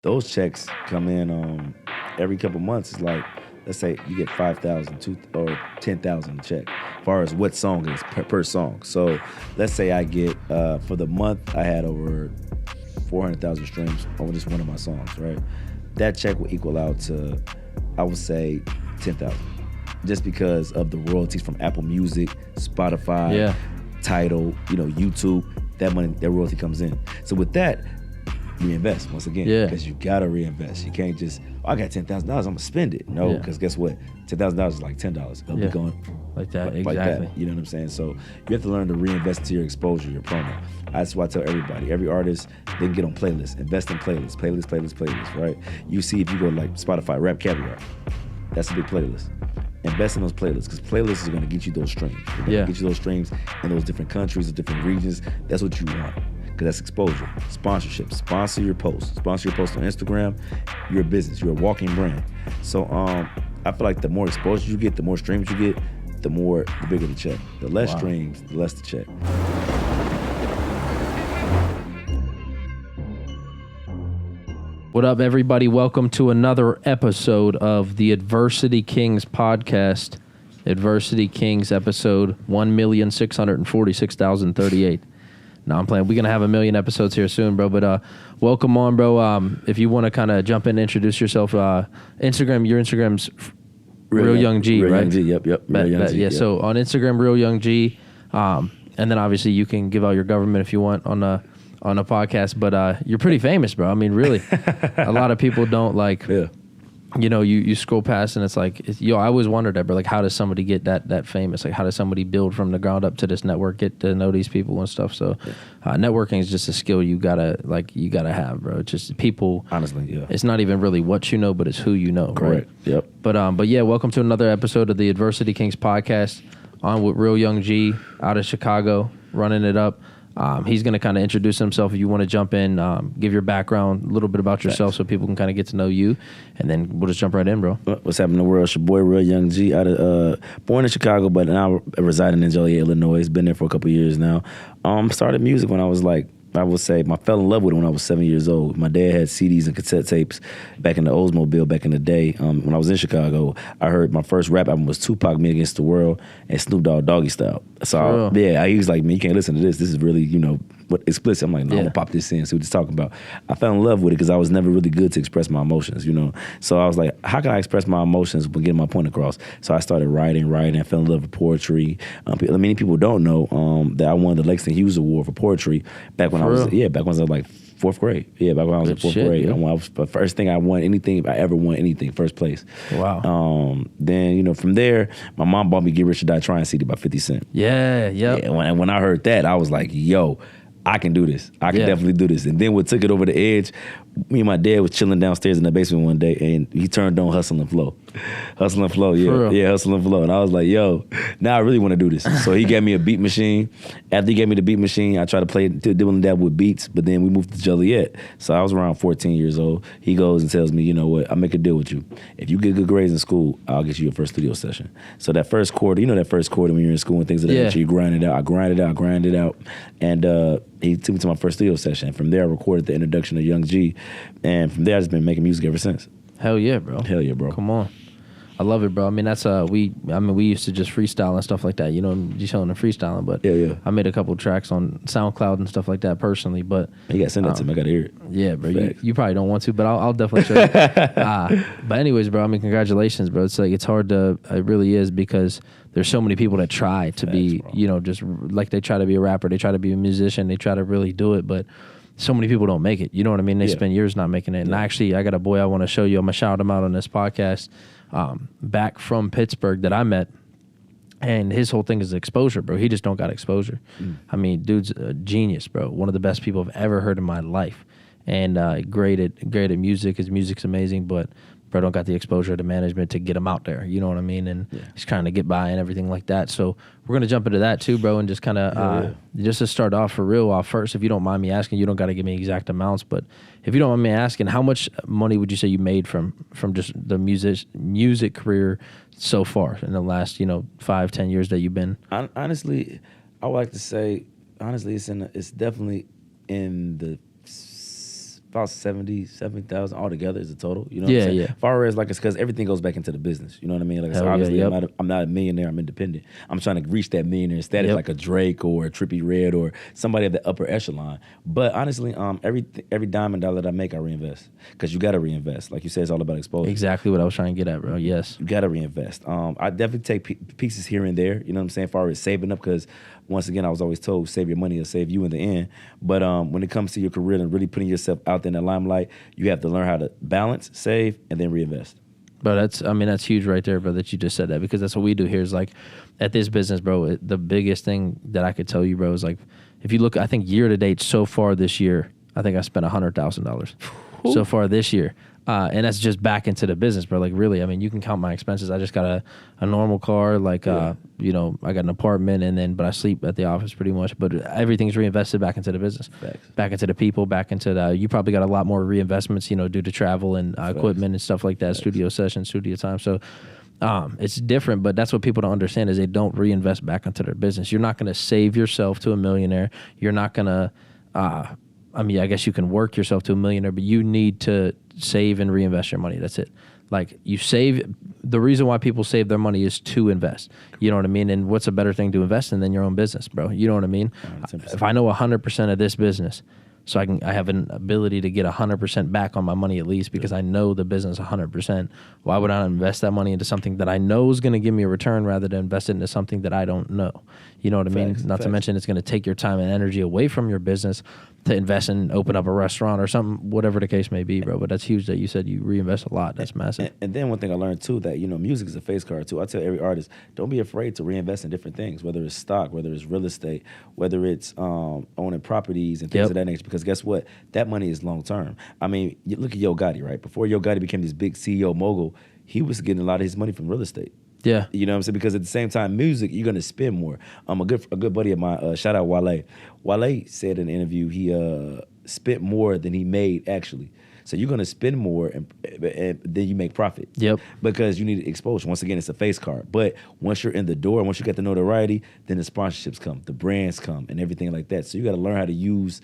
those checks come in every couple months. It's like, let's say you get 5,000 or 10,000 a check, as far as what song is per song. So let's say I get for the month I had over 400,000 streams over just one of my songs, right? That check will equal out to, I would say, 10,000, just because of the royalties from Apple Music, Spotify, Tidal, YouTube. That money, that royalty comes in. So with that, reinvest once again, because you gotta reinvest. You can't just, I got $10,000, I'm gonna spend it. No, because guess what? $10,000 is like $10. It'll be going like that, like that. You know what I'm saying? So you have to learn to reinvest into your exposure, your promo. That's why I tell everybody, every artist, they can get on playlists. Invest in playlists, right? You see, if you go to like Spotify, Rap Caviar, that's a big playlist. Invest in those playlists, because playlists are going to get you those streams. They're going to get you those streams in those different countries, the different regions. That's what you want, because that's exposure. Sponsorship. Sponsor your post. Sponsor your post on Instagram. You're a business. You're a walking brand. So I feel like the more exposure you get, the more streams you get, the bigger the check. The less streams, the less the check. What up, everybody? Welcome to another episode of the Adversity Kings podcast. Adversity Kings episode 1,646,038. No, I'm playing. We're going to have 1 million episodes here soon, bro. But welcome on, bro. If you want to kind of jump in and introduce yourself, Instagram, your Instagram's RealYungG, right? RealYungG, yep. RealYungG, yeah, so on Instagram, RealYungG. And then obviously you can give out your government if you want on a podcast, but you're pretty famous, bro. I mean, really, a lot of people don't like, you scroll past and it's like, I always wondered that, bro, like, how does somebody get that famous? Like, how does somebody build from the ground up to this network, get to know these people and stuff? So networking is just a skill you gotta have, bro. It's just people, honestly, it's not even really what you know, but it's who you know. Correct. Right? Yep. But yeah, welcome to another episode of the Adversity Kings podcast, on with RealYungG out of Chicago, running it up. He's going to kind of introduce himself. If you want to jump in, give your background, a little bit about yourself, so people can kind of get to know you, and then we'll just jump right in, bro. What's happening in the world? It's your boy, RealYungG, out of born in Chicago, but now residing in Joliet, Illinois. Been there for a couple years now. Started music when I was like, I would say, I fell in love with it when I was 7 years old. My dad had CDs and cassette tapes back in the Oldsmobile back in the day. When I was in Chicago, I heard my first rap album was Tupac, Me Against the World, and Snoop Dogg, Doggy Style. So he was like, man, you can't listen to this. This is really, what explicit. I'm like, no, I'm gonna pop this in, see what he's talking about. I fell in love with it because I was never really good to express my emotions, So I was like, how can I express my emotions but get my point across? So I started writing. I fell in love with poetry. Many people don't know that I won the Lexington Hughes Award for poetry back when I was like fourth grade. Yeah, back when I was in fourth grade. Yeah. The first thing I won anything, if I ever won anything, first place. Wow. Then, from there, my mom bought me Get Rich or Die Trying CD by 50 Cent. Yeah. And when I heard that, I was like, yo, I can do this. I can definitely do this. And then what took it over the edge, me and my dad was chilling downstairs in the basement one day, and he turned on Hustle and Flow. Hustle and Flow, Hustle and Flow. And I was like, yo, now I really want to do this. So he gave me a beat machine. After he gave me the beat machine, I tried to play dibble and dab with beats, but then we moved to Joliet. So I was around 14 years old. He goes and tells me, you know what, I'll make a deal with you. If you get good grades in school, I'll get you your first studio session. So that first quarter, that first quarter when you're in school and things of that nature, you grind it out. I grind it out. And he took me to my first studio session. From there, I recorded the introduction of Young G. And from there, I've just been making music ever since. Hell yeah, bro. Come on. I love it, bro. I mean, that's we used to just freestyle and stuff like that. You selling the freestyling, but I made a couple tracks on SoundCloud and stuff like that personally. But you gotta send that to me. I gotta hear it. Yeah, bro. You probably don't want to, but I'll definitely show you. But anyways, bro. I mean, congratulations, bro. It's like it really is, because there's so many people that try to be, just like they try to be a rapper, they try to be a musician, they try to really do it, but so many people don't make it. You know what I mean? They spend years not making it. And actually, I got a boy I want to show you. I'm going to shout him out on this podcast, back from Pittsburgh, that I met. And his whole thing is exposure, bro. He just don't got exposure. I mean, dude's a genius, bro. One of the best people I've ever heard in my life. And great at music. His music's amazing, but bro don't got the exposure to management to get him out there. You know what I mean? And he's trying to get by and everything like that. So we're going to jump into that too, bro, and just kind of, just to start off for real, first, if you don't mind me asking, you don't got to give me exact amounts, but if you don't mind me asking, how much money would you say you made from just the music career so far in the last, 5-10 years that you've been? Honestly, I would like to say, it's definitely in the about 70,000 altogether is the total. You know Yeah, what I'm saying? yeah. As far as like, it's because everything goes back into the business. You know what I mean? Like, so Hell yeah, obviously, yep. I'm not a millionaire. I'm independent. I'm trying to reach that millionaire status, Yep. like a Drake or a Trippie Redd or somebody at the upper echelon. But honestly, every dime and dollar that I make, I reinvest, because you got to reinvest. Like you said, it's all about exposure. Exactly what I was trying to get at, bro. Yes. You got to reinvest. I definitely take pieces here and there. You know what I'm saying? As far as saving up, because once again, I was always told save your money or save you in the end. But when it comes to your career and really putting yourself out there in the limelight, you have to learn how to balance, save, and then reinvest. Bro, that's huge right there, bro, that you just said that, because that's what we do here is like at this business, bro, the biggest thing that I could tell you, bro, is like if you look, I think year to date so far this year, I think I spent $100,000 so far this year. And that's just back into the business, bro. Like really, I mean, you can count my expenses. I just got a normal car, like, you know, I got an apartment but I sleep at the office pretty much, but everything's reinvested back into the business, back into the people, back into you probably got a lot more reinvestments, you know, due to travel and equipment and stuff like that, studio sessions, studio time. So, it's different, but that's what people don't understand is they don't reinvest back into their business. You're not going to save yourself to a millionaire. You're not going to, I mean, I guess you can work yourself to a millionaire, but you need to save and reinvest your money. That's it. Like you save, the reason why people save their money is to invest. You know what I mean? And what's a better thing to invest in than your own business, bro? You know what I mean? 100%. If I know 100% of this business, so I have an ability to get 100% back on my money at least, because I know the business 100%. Why would I invest that money into something that I know is going to give me a return rather than invest it into something that I don't know? You know what I mean? Not to mention it's going to take your time and energy away from your business to invest and open up a restaurant or something, whatever the case may be, bro. But that's huge that you said you reinvest a lot. That's massive. And then one thing I learned too, that, you know, music is a face card too. I tell every artist, don't be afraid to reinvest in different things, whether it's stock, whether it's real estate, whether it's owning properties and things of that nature. Because guess what? That money is long term. I mean, you look at Yo Gotti, right? Before Yo Gotti became this big CEO mogul, he was getting a lot of his money from real estate. Yeah. You know what I'm saying? Because at the same time, music, you're going to spend more. A good buddy of mine, shout out Wale. Wale said in an interview he spent more than he made actually. So you're going to spend more and then you make profit. Yep. Because you need exposure. Once again, it's a face card. But once you're in the door, once you get the notoriety, then the sponsorships come, the brands come, and everything like that. So you got to learn how to use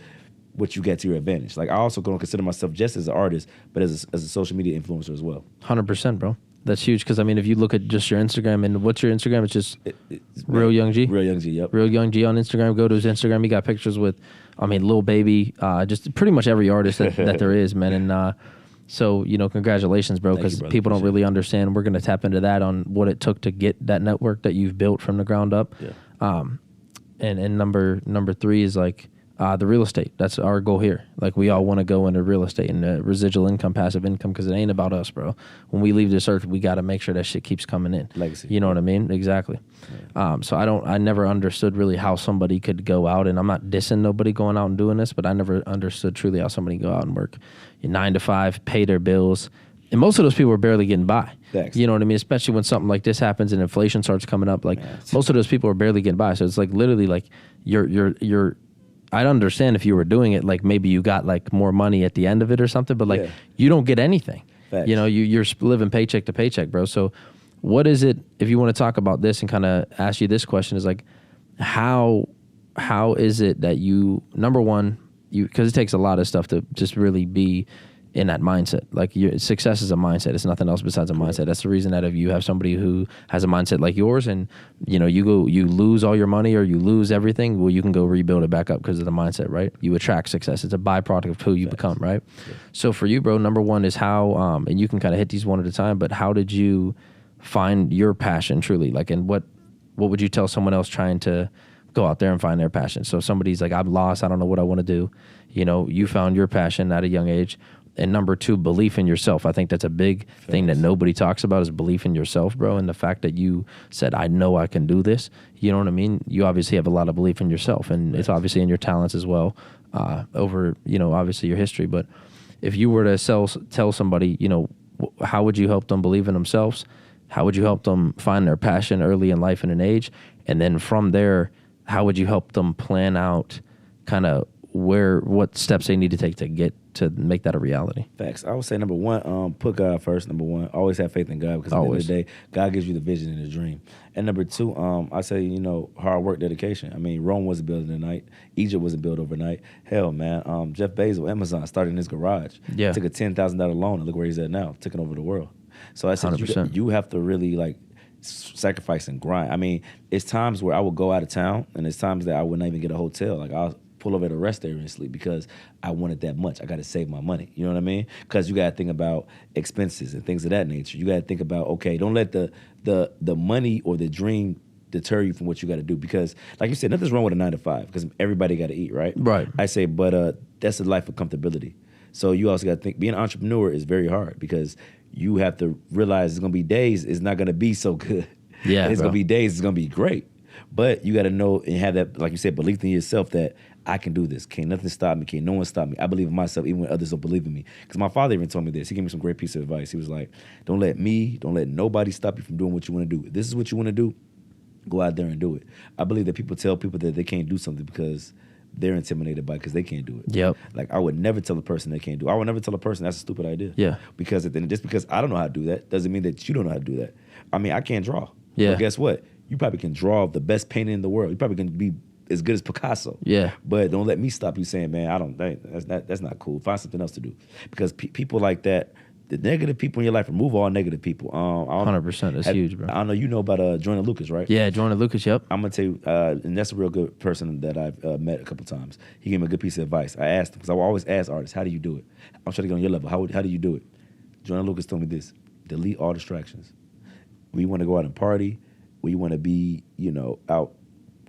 what you get to your advantage. Like I also don't consider myself just as an artist, but as a social media influencer as well. 100%, bro. That's huge, because I mean, if you look at just your Instagram, and what's your Instagram? It's just RealYungG. RealYungG, yep. RealYungG on Instagram. Go to his Instagram. He got pictures with, I mean, Lil Baby, just pretty much every artist that there is, man. And so, you know, congratulations, bro, because people don't really understand. We're going to tap into that on what it took to get that network that you've built from the ground up. Yeah. And number three is like, the real estate. That's our goal here. Like we all want to go into real estate and residual income, passive income, because it ain't about us, bro. When we leave this earth, we got to make sure that shit keeps coming in. Legacy. You know what I mean? Exactly. Yeah. So I never understood really how somebody could go out, and I'm not dissing nobody going out and doing this, but I never understood truly how somebody go out and work 9 to 5, pay their bills. And most of those people are barely getting by. Thanks. You know what I mean? Especially when something like this happens and inflation starts coming up. Like most of those people are barely getting by. So it's like literally like you're I'd understand if you were doing it, like maybe you got like more money at the end of it or something, but like you don't get anything. Facts. You know, you're living paycheck to paycheck, bro. So what is it, if you want to talk about this and kind of ask you this question, is like, how is it that you, number one, because it takes a lot of stuff to just really be in that mindset. Like your success is a mindset. It's nothing else besides a mindset. That's the reason that if you have somebody who has a mindset like yours, and you know you lose all your money or you lose everything, well, you can go rebuild it back up because of the mindset, right? You attract success. It's a byproduct of who you become, right? Yeah. So for you, bro, number one is how, and you can kind of hit these one at a time, but how did you find your passion truly? Like, and what would you tell someone else trying to go out there and find their passion? So somebody's like, I'm lost, I don't know what I want to do. You know, you found your passion at a young age. And number two, belief in yourself. I think that's a big thing that nobody talks about is belief in yourself, bro. And the fact that you said, I know I can do this. You know what I mean? You obviously have a lot of belief in yourself, and it's obviously in your talents as well, over, you know, obviously your history. But if you were to tell somebody, you know, how would you help them believe in themselves? How would you help them find their passion early in life and in age? And then from there, how would you help them plan out kind of what steps they need to take to get to make that a reality? Facts. I would say number one, put God first. Number one, always have faith in God because at the end of the day, God gives you the vision and the dream. And number two, I say hard work, dedication. I mean, Rome wasn't built in a night. Egypt wasn't built overnight. Hell, man, Jeff Bezos, Amazon started in his garage. Yeah. Took a $10,000 loan and look where he's at now, taking over the world. So I said 100%. you have to really like sacrifice and grind. I mean, it's times where I would go out of town, and it's times that I would not even get a hotel. Like I'll pull over at a rest area and sleep because I wanted that much. I got to save my money. You know what I mean? Because you got to think about expenses and things of that nature. You got to think about, okay, don't let the money or the dream deter you from what you got to do. Because, like you said, nothing's wrong with a 9 to 5 because everybody got to eat, right? Right. I say, but that's a life of comfortability. So you also got to think being an entrepreneur is very hard because you have to realize it's gonna be days it's not gonna be so good. Yeah, it's bro. gonna be days it's gonna be great. But you got to know and have that, like you said, belief in yourself that I can do this. Can't nothing stop me. Can't no one stop me. I believe in myself even when others don't believe in me. Because my father even told me this. He gave me some great piece of advice. He was like, don't let nobody stop you from doing what you want to do. If this is what you want to do, go out there and do it. I believe that people tell people that they can't do something because they're intimidated by it because they can't do it. Yep. Like I would never tell a person they can't do it. I would never tell a person that's a stupid idea. Yeah. Because then just because I don't know how to do that doesn't mean that you don't know how to do that. I mean, I can't draw. Yeah. But guess what? You probably can draw the best painting in the world. You probably can be as good as Picasso. Yeah. But don't let me stop you saying, man, that's not cool. Find something else to do. Because people like that, the negative people in your life, remove all negative people. 100%. That's huge, bro. I don't know you know about Jordan Lucas, right? Yeah, Jordan Lucas, yep. I'm gonna tell you, and that's a real good person that I've met a couple times. He gave me a good piece of advice. I asked him because I will always ask artists, "How do you do it?" I'm trying to get on your level. How do you do it? Jordan Lucas told me this: delete all distractions. When you want to go out and party, when you want to be, out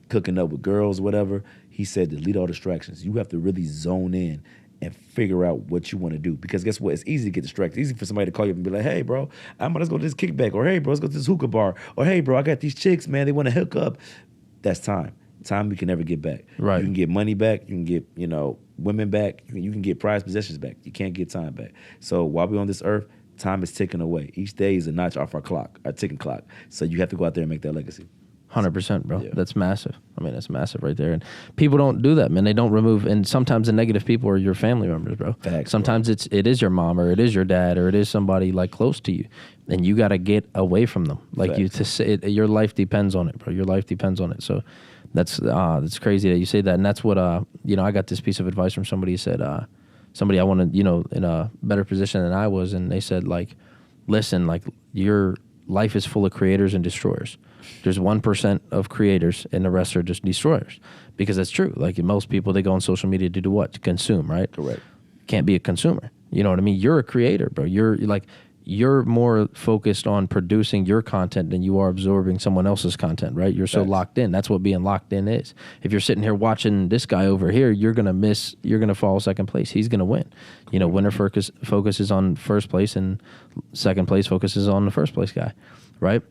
cooking up with girls, whatever. He said, delete all distractions. You have to really zone in and figure out what you want to do. Because guess what? It's easy to get distracted. It's easy for somebody to call you up and be like, hey, bro, let's go to this kickback. Or, hey, bro, let's go to this hookah bar. Or, hey, bro, I got these chicks, man. They want to hook up. That's time. Time you can never get back. Right. You can get money back. You can get, women back. You can get prized possessions back. You can't get time back. So while we're on this earth, time is ticking away. Each day is a notch off our clock, our ticking clock. So you have to go out there and make that legacy. 100%, bro. Yeah. That's massive. I mean, that's massive right there. And people don't do that, man. They don't remove. And sometimes the negative people are your family members, bro. Facts, sometimes it is your mom or it is your dad or it is somebody like close to you, and you got to get away from them. Like Facts. you to say, your life depends on it, bro. Your life depends on it. So that's crazy that you say that. And that's what I got this piece of advice from somebody who said somebody I wanted in a better position than I was, and they said like, listen, like your life is full of creators and destroyers. There's 1% of creators and the rest are just destroyers, because that's true. Like most people, they go on social media to do what? To consume, right? Correct. Can't be a consumer. You know what I mean? You're a creator, bro. You're more focused on producing your content than you are absorbing someone else's content, right? You're so Facts. locked in. That's what being locked in is. If you're sitting here watching this guy over here, you're going to fall second place. He's going to win. Winner focuses on first place, and second place focuses on the first place guy, right?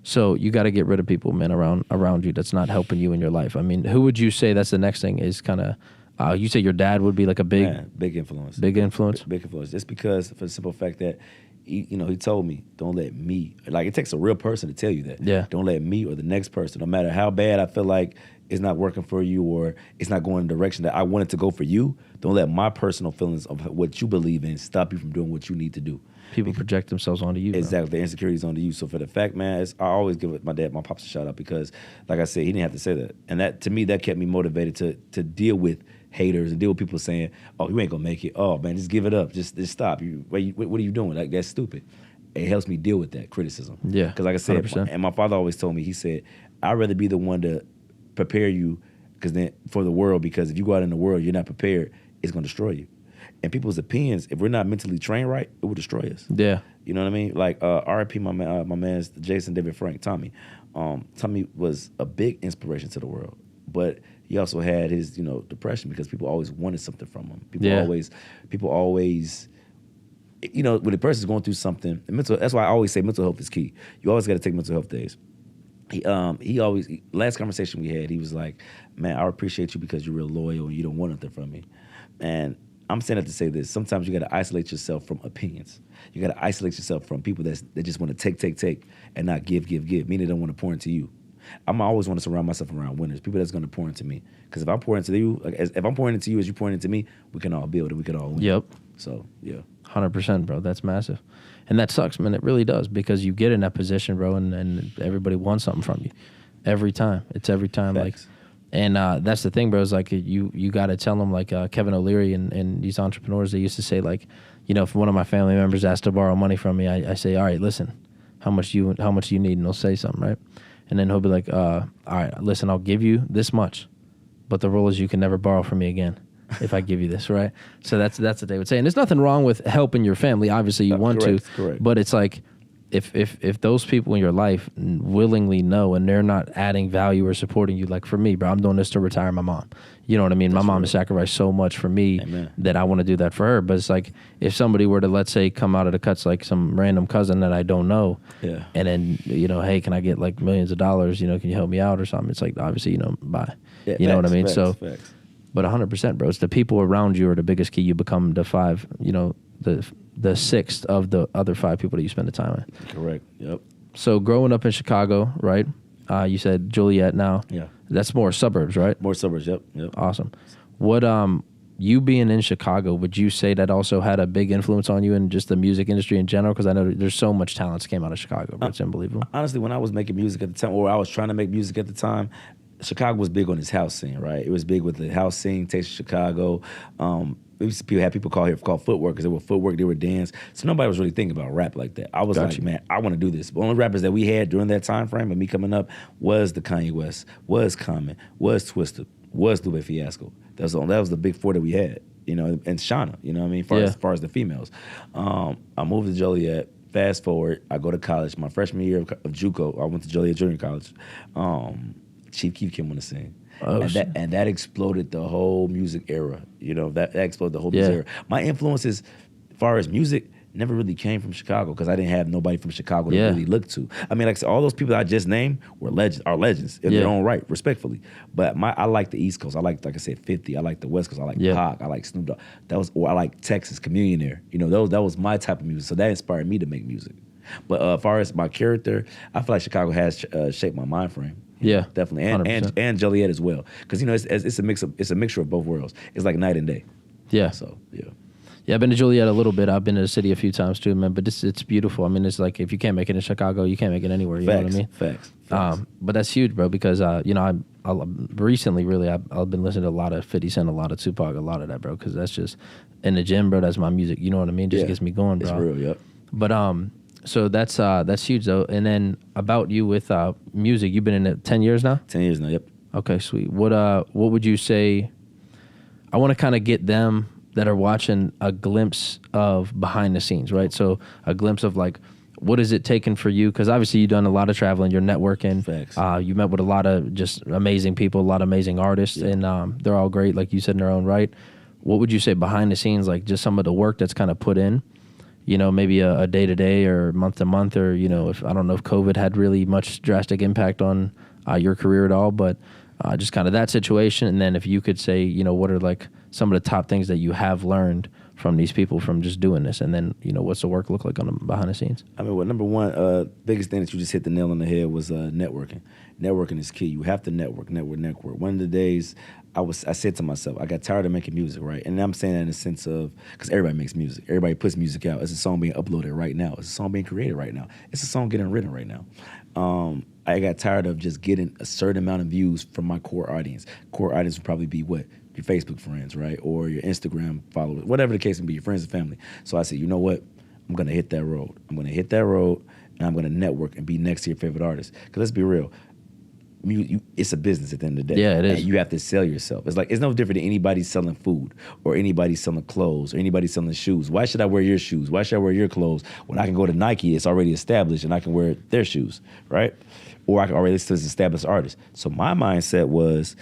So you got to get rid of people, man, around you that's not helping you in your life. I mean, who would you say that's the next thing is kind of, you say your dad would be like a big influence. Big influence? Big influence. Just because, for the simple fact that, he told me, don't let me, like it takes a real person to tell you that. Yeah. Don't let me or the next person, no matter how bad I feel like it's not working for you or it's not going in the direction that I want it to go for you, don't let my personal feelings of what you believe in stop you from doing what you need to do. People project themselves onto you. Exactly. The insecurities onto you. So for the fact, man, I always give my pops a shout out because, like I said, he didn't have to say that. And that, to me, that kept me motivated to deal with haters and deal with people saying, oh, you ain't going to make it. Oh, man, just give it up. Just stop. What are you doing? Like, that's stupid. It helps me deal with that criticism. Yeah. Because like I said, 100%. and my father always told me, he said, I'd rather be the one to prepare you for the world, because if you go out in the world, you're not prepared, it's going to destroy you. And people's opinions, if we're not mentally trained right, it will destroy us. Yeah. You know what I mean? Like R.I.P. my man's Jason David Frank, Tommy. Tommy was a big inspiration to the world, but he also had his depression because people always wanted something from him. People always, when a person's going through something, that's why I always say mental health is key. You always got to take mental health days. Last conversation we had, he was like, man, I appreciate you because you're real loyal and you don't want nothing from me. And I'm saying that to say this. Sometimes you got to isolate yourself from opinions. You got to isolate yourself from people that just want to take, and not give, meaning they don't want to pour into you. I'm always want to surround myself around winners, people that's going to pour into me. Because if I pour into you, like if I'm pouring into you as you pouring into me, we can all build and we can all win. Yep. So yeah, 100%, bro. That's massive, and that sucks, man. It really does, because you get in that position, bro, and everybody wants something from you every time. It's every time. Facts. Like. And that's the thing, bro. Is like you got to tell them, like Kevin O'Leary and these entrepreneurs. They used to say, like, if one of my family members asked to borrow money from me, I say, all right, listen, how much do you need, and they'll say something, right? And then he'll be like, all right, listen, I'll give you this much, but the rule is you can never borrow from me again if I give you this, right? So that's what they would say. And there's nothing wrong with helping your family. Obviously, you want correct, to, correct. but it's like, if those people in your life willingly know and they're not adding value or supporting you, like for me, bro, I'm doing this to retire my mom. You know what I mean? My mom has sacrificed so much for me. Amen. That I want to do that for her. But it's like, if somebody were to, let's say, come out of the cuts, like some random cousin that I don't know, Yeah. and then, hey, can I get like millions of dollars? Can you help me out or something? It's like, obviously, bye. Yeah, you know what I mean? facts, So, facts. but 100%, bro. It's the people around you are the biggest key. You become the five, the sixth of the other five people that you spend the time with. Correct. Yep. So growing up in Chicago, right? You said Joliet now. Yeah. That's more suburbs, right? More suburbs. Yep. Yep. Awesome. What you being in Chicago, would you say that also had a big influence on you in just the music industry in general? Because I know there's so much talent that came out of Chicago, but it's unbelievable. Honestly, when I was making music at the time, or I was trying to make music at the time, Chicago was big on its house scene, right? It was big with the house scene, Taste of Chicago. We had people called footwork, because they were footwork, they were dance. So nobody was really thinking about rap like that. I was like, man, I want to do this. The only rappers that we had during that time frame of me coming up was the Kanye West, was Common, was Twista, was Lupe Fiasco. That was the big four that we had, and Shauna, you know what I mean, as far as the females. I moved to Joliet. Fast forward, I go to college. My freshman year of JUCO, I went to Joliet Junior College. Chief Keef came on the scene. And that exploded the whole music era. That exploded the whole music era. My influences, as far as music, never really came from Chicago, because I didn't have nobody from Chicago to really look to. I mean, like I said, all those people that I just named are legends in their own right, respectfully. But I like the East Coast. I like I said, 50. I like the West Coast. I like Pac. I like Snoop Dogg. Or I like Texas, Chameleonaire. That was my type of music. So that inspired me to make music. But as far as my character, I feel like Chicago has shaped my mind frame. Yeah, definitely, and Joliet as well, because it's a mixture of both worlds. It's like night and day. Yeah. So yeah. Yeah, I've been to Joliet a little bit. I've been to the city a few times too, man. But it's beautiful. I mean, it's like, if you can't make it in Chicago, you can't make it anywhere. You know what I mean? Facts. But that's huge, bro. Because I recently really I've been listening to a lot of 50 Cent, a lot of Tupac, a lot of that, bro. Because that's just in the gym, bro. That's my music. You know what I mean? Just gets me going, bro. It's real. Yep. But so that's huge though. And then about you with music, you've been in it 10 years now? 10 years now, yep. Okay, sweet. What would you say? I want to kind of get them that are watching a glimpse of behind the scenes, right? So a glimpse of like, what is it taking for you? Because obviously you've done a lot of traveling, you're networking. Facts. You met with a lot of just amazing people, a lot of amazing artists, and they're all great, like you said, in their own right. What would you say behind the scenes, like just some of the work that's kind of put in? Maybe a day-to-day or month-to-month, or, if I don't know if COVID had really much drastic impact on your career at all, but just kind of that situation. And then if you could say, what are like some of the top things that you have learned from these people from just doing this? And then, what's the work look like on the behind the scenes? I mean, number one, biggest thing that you just hit the nail on the head was networking. Networking is key. You have to network. One of the days I said to myself, I got tired of making music, right? And I'm saying that in the sense of, because everybody makes music. Everybody puts music out. It's a song being uploaded right now. It's a song being created right now. It's a song getting written right now. I got tired of just getting a certain amount of views from my core audience. Core audience would probably be what? Your Facebook friends, right? Or your Instagram followers, whatever the case may be, your friends and family. So I said, you know what? I'm going to hit that road. And I'm going to network and be next to your favorite artist. Because let's be real. It's a business at the end of the day. Yeah, it is. And you have to sell yourself. It's no different than anybody selling food or anybody selling clothes or anybody selling shoes. Why should I wear your shoes? Why should I wear your clothes when I can go to Nike? It's already established and I can wear their shoes, right? Or I can already listen to this established artist. So my mindset was,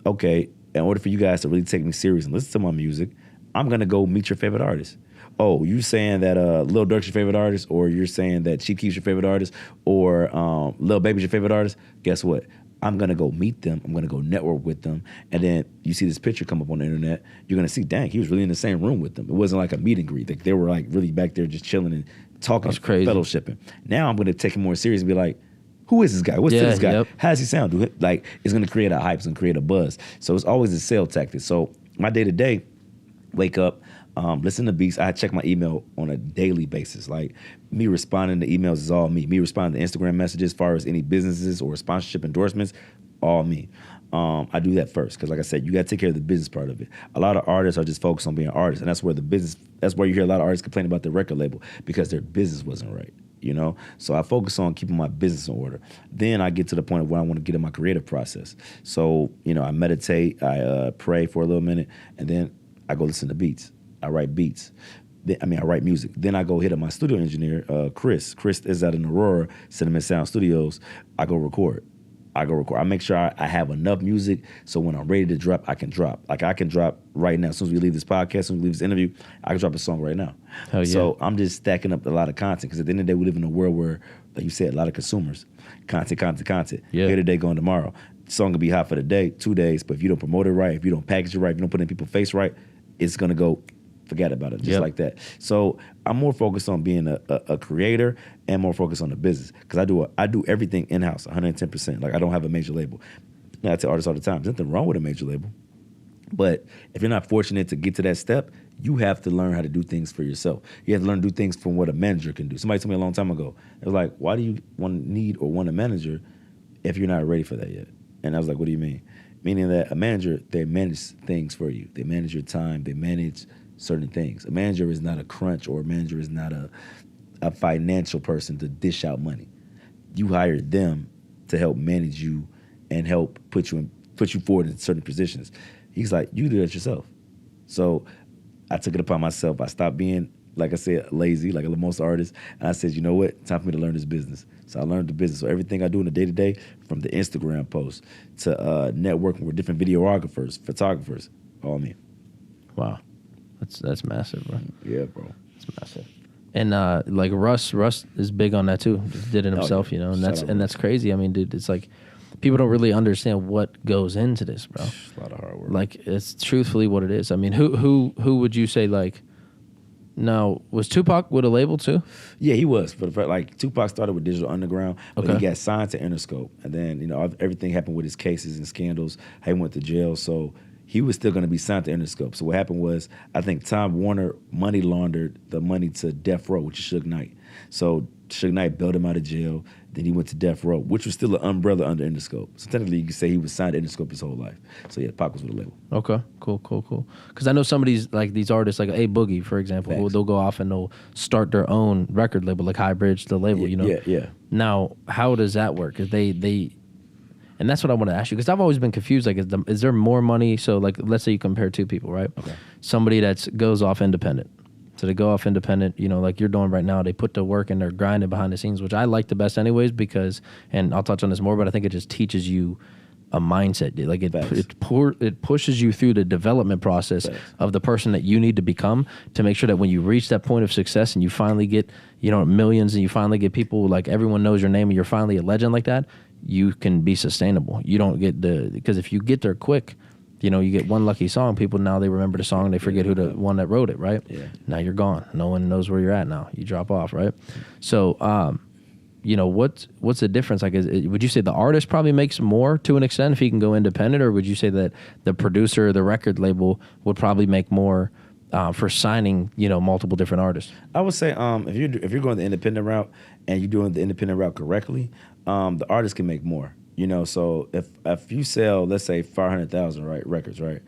okay, in order for you guys to really take me serious and listen to my music, I'm gonna go meet your favorite artist. Oh, you saying that Lil Durk's your favorite artist, or you're saying that Chief Keef's your favorite artist, or Lil Baby's your favorite artist? Guess what? I'm gonna go meet them. I'm gonna go network with them, and then you see this picture come up on the internet. You're gonna see, dang, he was really in the same room with them. It wasn't like a meet and greet. They were like really back there just chilling and talking, That's crazy. fellowshipping. Now I'm gonna take it more serious and be like, Who is this guy? What's to Yeah, this guy? yep. How does he sound? Like, it's going to create a hype. It's going to create a buzz. So it's always a sales tactic. So my day-to-day, wake up, listen to beats. I check my email on a daily basis. Like, me responding to emails is all me. Me responding to Instagram messages as far as any businesses or sponsorship endorsements, all me. I do that first because, like I said, you got to take care of the business part of it. A lot of artists are just focused on being artists, and that's where you hear a lot of artists complain about their record label because their business wasn't right. So I focus on keeping my business in order. Then I get to the point of where I want to get in my creative process. So, I meditate, I pray for a little minute, and then I go listen to beats. I write beats. I write music. Then I go hit up my studio engineer, Chris. Chris is out in Aurora, Cinnamon Sound Studios. I go record. I make sure I have enough music so when I'm ready to drop, I can drop. Like, I can drop right now. As soon as we leave this podcast, as soon as we leave this interview, I can drop a song right now. Hell yeah. So I'm just stacking up a lot of content because at the end of the day, we live in a world where, like you said, a lot of consumers. Content. Yeah. Here today, going tomorrow. Song will be hot for the day, 2 days, but if you don't promote it right, if you don't package it right, if you don't put it in people's face right, it's going to go, forget about it, just like that. So I'm more focused on being a creator and more focused on the business because I do everything in-house, 110%. Like, I don't have a major label. I tell artists all the time, there's nothing wrong with a major label. But if you're not fortunate to get to that step, you have to learn how to do things for yourself. You have to learn to do things from what a manager can do. Somebody told me a long time ago, it was like, why do you need or want a manager if you're not ready for that yet? And I was like, what do you mean? Meaning that a manager, they manage things for you. They manage your time. They manage certain things. A manager is not a crunch, or a manager is not a financial person to dish out money. You hire them to help manage you and help put you forward in certain positions. He's like, you do that yourself. So I took it upon myself. I stopped being, like I said, lazy, like most artists. And I said, you know what? Time for me to learn this business. So I learned the business. So everything I do in the day-to-day, from the Instagram posts to networking with different videographers, photographers, all me. Wow. That's massive, bro. Yeah, bro. That's massive. And like Russ is big on that too. Just did it himself, yeah. and that's crazy. I mean, dude, it's like people don't really understand what goes into this, bro. It's a lot of hard work. Like, it's truthfully what it is. I mean, who would you say, like, now, was Tupac with a label too? Yeah, he was. But like, Tupac started with Digital Underground, but he got signed to Interscope, and then everything happened with his cases and scandals. He went to jail, so he was still going to be signed to Interscope. So what happened was, I think Time Warner money laundered the money to Death Row, which is Suge Knight. So Suge Knight bailed him out of jail. Then he went to Death Row, which was still an umbrella under Interscope. So technically, you could say he was signed to Interscope his whole life. So yeah, Pac was with a label. Okay, cool. Because I know some of these artists, like A Boogie, for example, they'll go off and they'll start their own record label, like High Bridge, the label. Yeah. Now, how does that work? Is they and that's what I want to ask you, because I've always been confused. Like, is there more money? So, like, let's say you compare two people, right? Okay. Somebody that goes off independent. So they go off independent, like you're doing right now. They put the work and they're grinding behind the scenes, which I like the best anyways, because, and I'll touch on this more, but I think it just teaches you a mindset. Like, it pushes you through the development process of the person that you need to become, to make sure that when you reach that point of success and you finally get, millions, and you finally get people, like, everyone knows your name and you're finally a legend like that, you can be sustainable. You don't get because if you get there quick, you get one lucky song, people now they remember the song and they forget who the one that wrote it, right? Yeah. Now you're gone. No one knows where you're at now. You drop off, right? So, what's the difference? Like, would you say the artist probably makes more to an extent if he can go independent, or would you say that the producer, the record label, would probably make more for signing, multiple different artists? I would say if you're going the independent route and you're doing the independent route correctly, the artist can make more. So if you sell, let's say 500,000 records, right,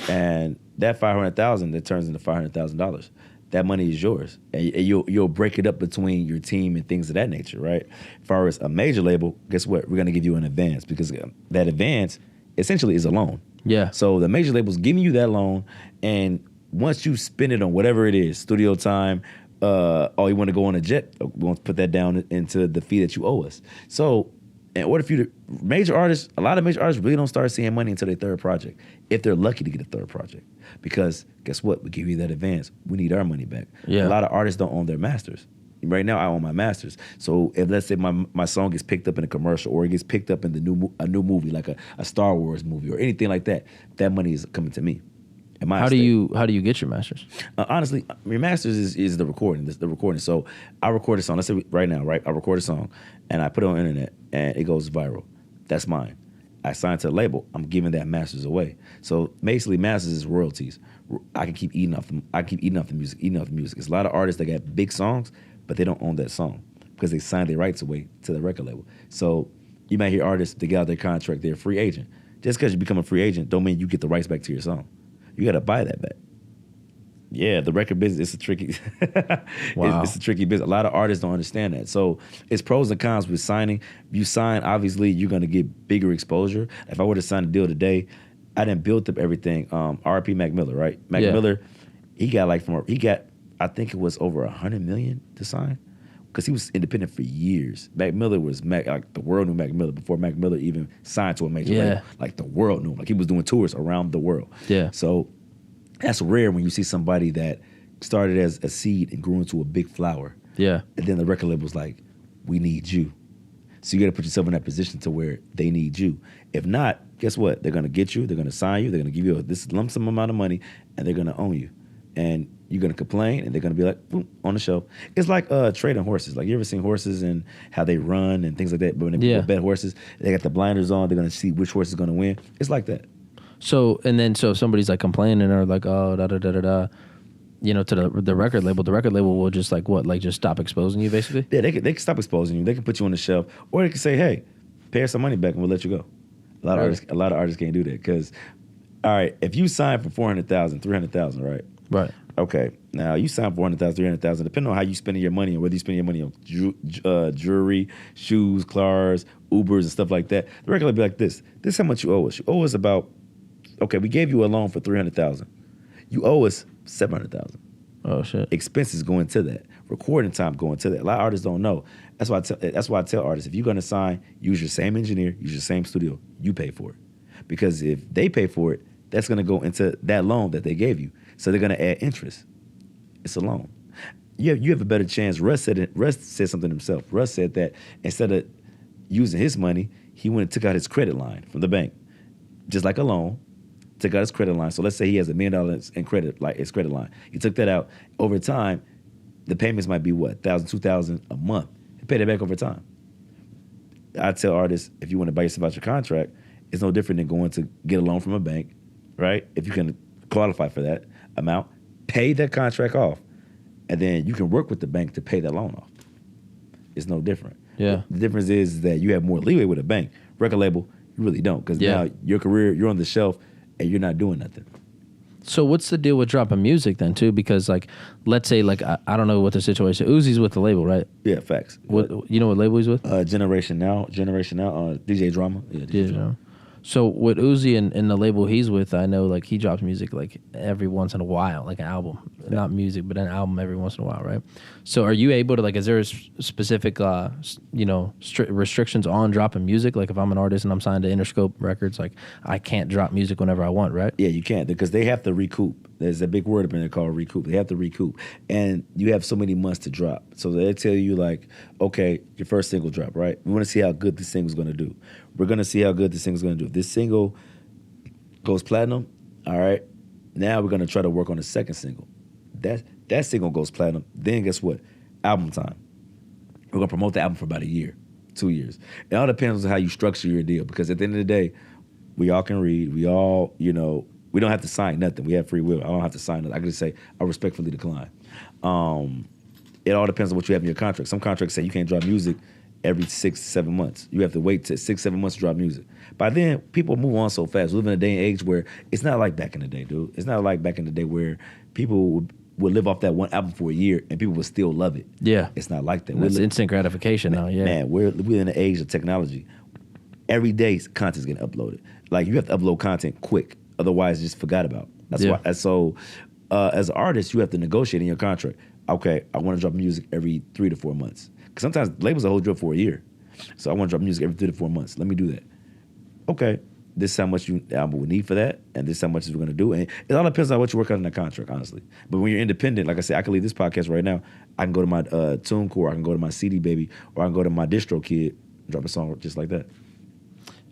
and that 500,000 that turns into $500,000, that money is yours, and you'll break it up between your team and things of that nature, right? As far as a major label, guess what? We're gonna give you an advance, because that advance essentially is a loan. Yeah. So the major label's giving you that loan, and once you spend it on whatever it is, studio time, you want to go on a jet, we want to put that down into the fee that you owe us. So in order for you to, a lot of major artists really don't start seeing money until their third project, if they're lucky to get a third project. Because guess what? We give you that advance. We need our money back. Yeah. A lot of artists don't own their masters. Right now, I own my masters. So if, let's say, my song gets picked up in a commercial, or it gets picked up in a new movie, like a Star Wars movie or anything like that, that money is coming to me. In my How do estate. you get your masters? Honestly, your masters is the recording. The recording. So I record a song. Let's say right now, right? I record a song and I put it on the internet and it goes viral. That's mine. I sign to a label. I'm giving that masters away. So basically, masters is royalties. I can keep eating off them. I keep eating off the music. There's a lot of artists that got big songs, but they don't own that song because they signed their rights away to the record label. So you might hear artists that get out their contract. They're a free agent. Just because you become a free agent, don't mean you get the rights back to your song. You got to buy that back. Yeah, the record business is a tricky. Wow. It's a tricky business. A lot of artists don't understand that. So it's pros and cons with signing. If you sign, obviously you're gonna get bigger exposure. If I were to sign a deal today, I didn't build up everything. R.P. Mac Miller, right? Mac Miller, he got I think it was over 100 million to sign because he was independent for years. Mac Miller was like the world knew Mac Miller before Mac Miller even signed to a major label. Like the world knew him. Like he was doing tours around the world. Yeah. So that's rare when you see somebody that started as a seed and grew into a big flower. Yeah. And then the record label was like, we need you. So you got to put yourself in that position to where they need you. If not, guess what? They're going to get you. They're going to sign you. They're going to give you this lump sum amount of money, and they're going to own you. And you're going to complain, and they're going to be like, boom, on the shelf. It's like trading horses. Like, you ever seen horses and how they run and things like that? But when they bet horses, they got the blinders on. They're going to see which horse is going to win. It's like that. So if somebody's like complaining or like, oh, da da da da da, to the record label will just just stop exposing you basically. Yeah, they can stop exposing you. They can put you on the shelf, or they can say, hey, pay us some money back and we'll let you go. A lot of artists can't do that because, all right, if you sign for 400,000, 300,000, right? Right. Okay. Now you sign 400,000, 300,000, depending on how you spending your money and whether you spend your money on jewelry, shoes, cars, Ubers, and stuff like that. The record will be like this. This is how much you owe us. You owe us about. Okay, we gave you a loan for 300,000. You owe us 700,000. Oh shit! Expenses go into that. Recording time go into that. A lot of artists don't know. That's why I tell artists, if you're gonna sign, use your same engineer, use your same studio. You pay for it, because if they pay for it, that's gonna go into that loan that they gave you. So they're gonna add interest. It's a loan. You have a better chance. Russ said something himself. Russ said that instead of using his money, he went and took out his credit line from the bank, just like a loan. Took out his credit line. So let's say he has $1 million in credit, like his credit line. He took that out. Over time, the payments might be what, $1,000, $2,000 a month. He paid it back over time. I tell artists, if you want to buy yourself out your contract, it's no different than going to get a loan from a bank, right? If you can qualify for that amount, pay that contract off, and then you can work with the bank to pay that loan off. It's no different. Yeah. The difference is that you have more leeway with a bank. Record label, you really don't, because now your career, you're on the shelf, and you're not doing nothing. So what's the deal with dropping music then too? Because let's say I don't know what the situation. Uzi's with the label, right? Yeah, facts. What you know what label he's with? Generation Now, DJ Drama. Yeah, DJ Drama. So with Uzi and the label he's with, I know he drops music every once in a while, like an album, not music, but an album every once in a while, right? So are you able to is there a specific restrictions on dropping music? Like if I'm an artist and I'm signed to Interscope Records, I can't drop music whenever I want, right? Yeah, you can't, because they have to recoup. There's a big word up in there called recoup. They have to recoup, and you have so many months to drop. So they tell you okay, your first single drop, right? We want to see how good this single's going to do. We're going to see how good this single's going to do. If this single goes platinum, all right, now we're going to try to work on the second single. That single goes platinum. Then guess what? Album time. We're going to promote the album for about a year, 2 years. It all depends on how you structure your deal, because at the end of the day, we all can read. We all, we don't have to sign nothing. We have free will. I don't have to sign nothing. I can just say, I respectfully decline. It all depends on what you have in your contract. Some contracts say you can't drop music every 6 to 7 months. You have to wait till 6, 7 months to drop music. By then, people move on so fast. We live in a day and age where it's not like back in the day, dude. It's not like back in the day where people would live off that one album for a year and people would still love it. Yeah. It's not like that. It's instant gratification now, yeah. Man, we're in the age of technology. Every day, content's getting uploaded. You have to upload content quick. Otherwise, it's just forgot about. That's why. So, as an artist, you have to negotiate in your contract. Okay, I want to drop music every 3 to 4 months. Because sometimes labels will hold you up for a year. So I want to drop music every 3 to 4 months. Let me do that. Okay, this is how much the album will need for that, and this is how much we're going to do. And it all depends on what you work out in that contract, honestly. But when you're independent, like I said, I can leave this podcast right now. I can go to my TuneCore, I can go to my CD Baby, or I can go to my DistroKid, drop a song just like that.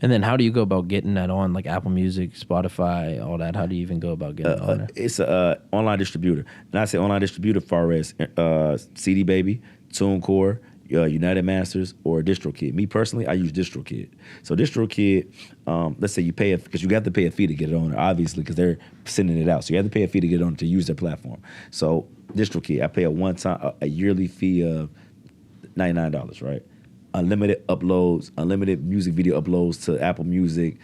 And then how do you go about getting that on, like Apple Music, Spotify, all that? How do you even go about getting it on there? It's a online distributor. And I say online distributor far as CD Baby, TuneCore, United Masters, or DistroKid. Me personally, I use DistroKid. So DistroKid, let's say you pay because you have to pay a fee to get it on there, obviously, because they're sending it out. So you have to pay a fee to get it on to use their platform. So DistroKid, I pay a yearly fee of $99, right? Unlimited uploads, unlimited music video uploads to Apple Music.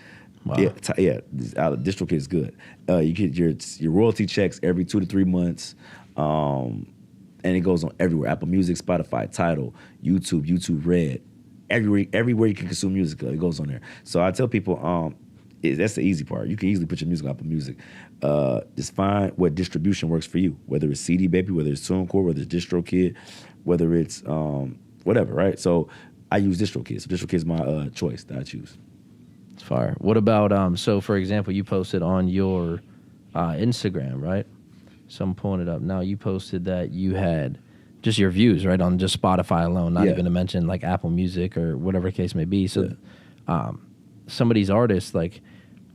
Wow. DistroKid is good. You get your royalty checks every 2 to 3 months, and it goes on everywhere: Apple Music, Spotify, Tidal, YouTube Red, everywhere you can consume music, it goes on there. So I tell people, that's the easy part. You can easily put your music on Apple Music. Just find what distribution works for you, whether it's CD Baby, whether it's TuneCore, whether it's DistroKid, whether it's whatever, right? So I use DistroKid. So DistroKid is my choice that I choose. It's fire. What about, so for example, you posted on your Instagram, right? So I'm pulling it up now. You posted that you had just your views, right, on just Spotify alone, not even to mention like Apple Music or whatever case may be. So some of these artists, like,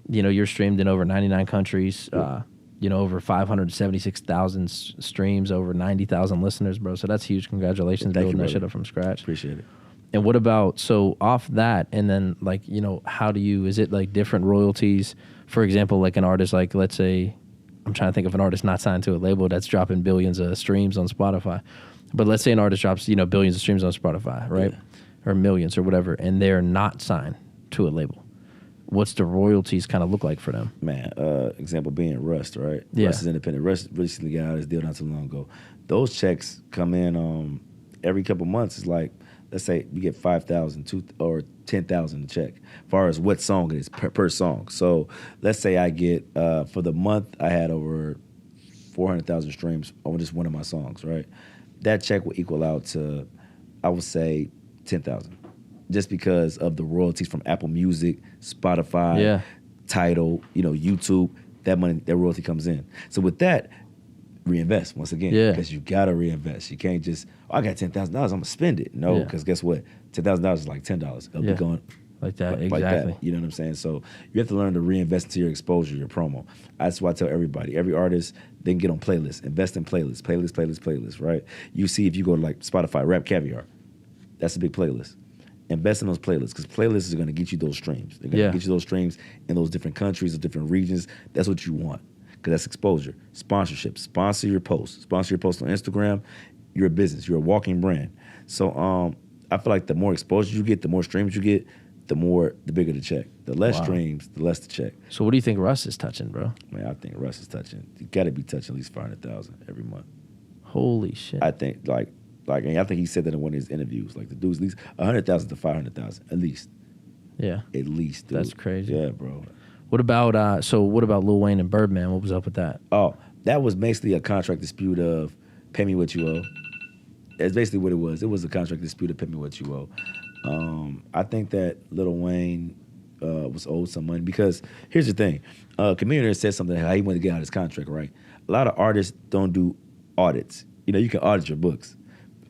you're streamed in over 99 countries, over 576,000 streams, over 90,000 listeners, bro. So that's huge. Congratulations building that shit up from scratch. Appreciate it. And what about, so off that, and then like, how do you, is it like different royalties? For example, like an artist, like let's say, I'm trying to think of an artist not signed to a label that's dropping billions of streams on Spotify. But let's say an artist drops, billions of streams on Spotify, right? Yeah. Or millions or whatever, and they're not signed to a label. What's the royalties kind of look like for them? Man, example being Rust, right? Yeah. Rust is independent. Rust recently got out of his deal not too long ago. Those checks come in every couple months. It's like, let's say you get 5,000 or 10,000 a check, as far as what song it is per song. So let's say I get, for the month, I had over 400,000 streams on just one of my songs, right? That check will equal out to, I would say, 10,000, just because of the royalties from Apple Music, Spotify, Tidal, YouTube. That money, that royalty comes in. So with that, reinvest once again, because you gotta reinvest. You can't just, I got $10,000, I'm gonna spend it. No, because guess what? $10,000 is like $10. It'll be going like that, like exactly. that. You know what I'm saying? So you have to learn to reinvest into your exposure, your promo. That's why I tell everybody, every artist, they can get on playlists. Invest in playlists, right? You see, if you go to like Spotify, Rap Caviar, that's a big playlist. Invest in those playlists, because playlists are gonna get you those streams. They're gonna get you those streams in those different countries or different regions. That's what you want, because that's exposure. Sponsorship. Sponsor your posts. Sponsor your posts on Instagram. You're a business. You're a walking brand. So I feel like the more exposure you get, the more streams you get, the bigger the check. The less streams, the less the check. So what do you think Russ is touching, bro? Man, I think Russ is touching. You got to be touching at least 500,000 every month. Holy shit! I think and I think he said that in one of his interviews. Like the dude's at least 100,000 to 500,000 at least. Yeah, at least. Dude. That's crazy. Yeah, bro. What about what about Lil Wayne and Birdman? What was up with that? Oh, that was basically a contract dispute of pay me what you owe. That's basically what it was. It was a contract dispute of pay me what you owe. I think that Lil Wayne was owed some money, because here's the thing. Chameleon said something how he wanted to get out of his contract, right? A lot of artists don't do audits. You can audit your books.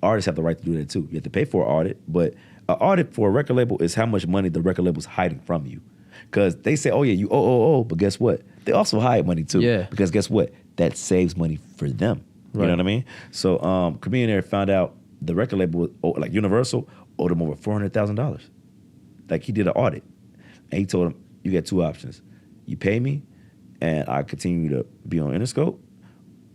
Artists have the right to do that too. You have to pay for an audit, but an audit for a record label is how much money the record label's hiding from you. Because they say, oh yeah, you owe, but guess what? They also hide money too. Yeah. Because guess what? That saves money for them. Right. You know what I mean? So Chameleon found out the record label, like Universal, owed him over $400,000. Like, he did an audit. And he told him, you got two options. You pay me, and I continue to be on Interscope,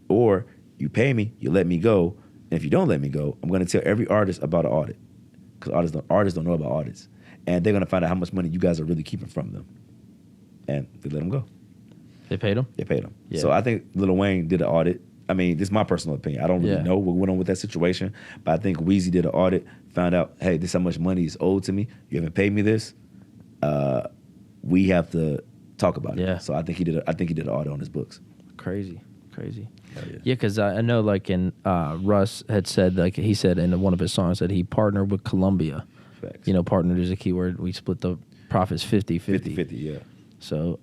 or you pay me, you let me go, and if you don't let me go, I'm going to tell every artist about an audit, because artists don't know about audits. And they're going to find out how much money you guys are really keeping from them. And they let him go. They paid him? They paid him. Yeah. So I think Lil Wayne did an audit. I mean, this is my personal opinion. I don't really know what went on with that situation, but I think Weezy did an audit, found out, hey, this is how much money is owed to me. You haven't paid me this. We have to talk about it. Yeah. So I think he did an audit on his books. Crazy. Yeah, because I know, like, in Russ had said, like, he said in one of his songs that he partnered with Columbia. Facts. Partnered is a key word. We split the profits 50-50. 50-50, yeah. So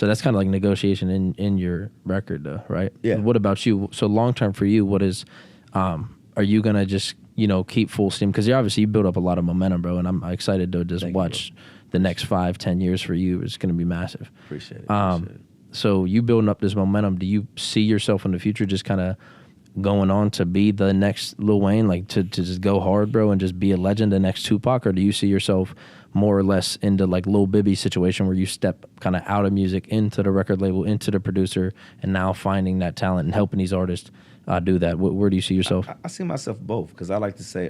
that's kind of like negotiation in your record, though, right? Yeah. What about you? So long term for you, what is, are you gonna just keep full steam? Because you built up a lot of momentum, bro, and I'm excited to just watch the next 5-10 years for you is going to be massive. Appreciate it. So you building up this momentum, do you see yourself in the future just kind of going on to be the next Lil Wayne, like to just go hard, bro, and just be a legend, the next Tupac? Or do you see yourself more or less into like Lil Bibby situation where you step kind of out of music into the record label, into the producer, and now finding that talent and helping these artists do that? Where do you see yourself? I see myself both, because I like to say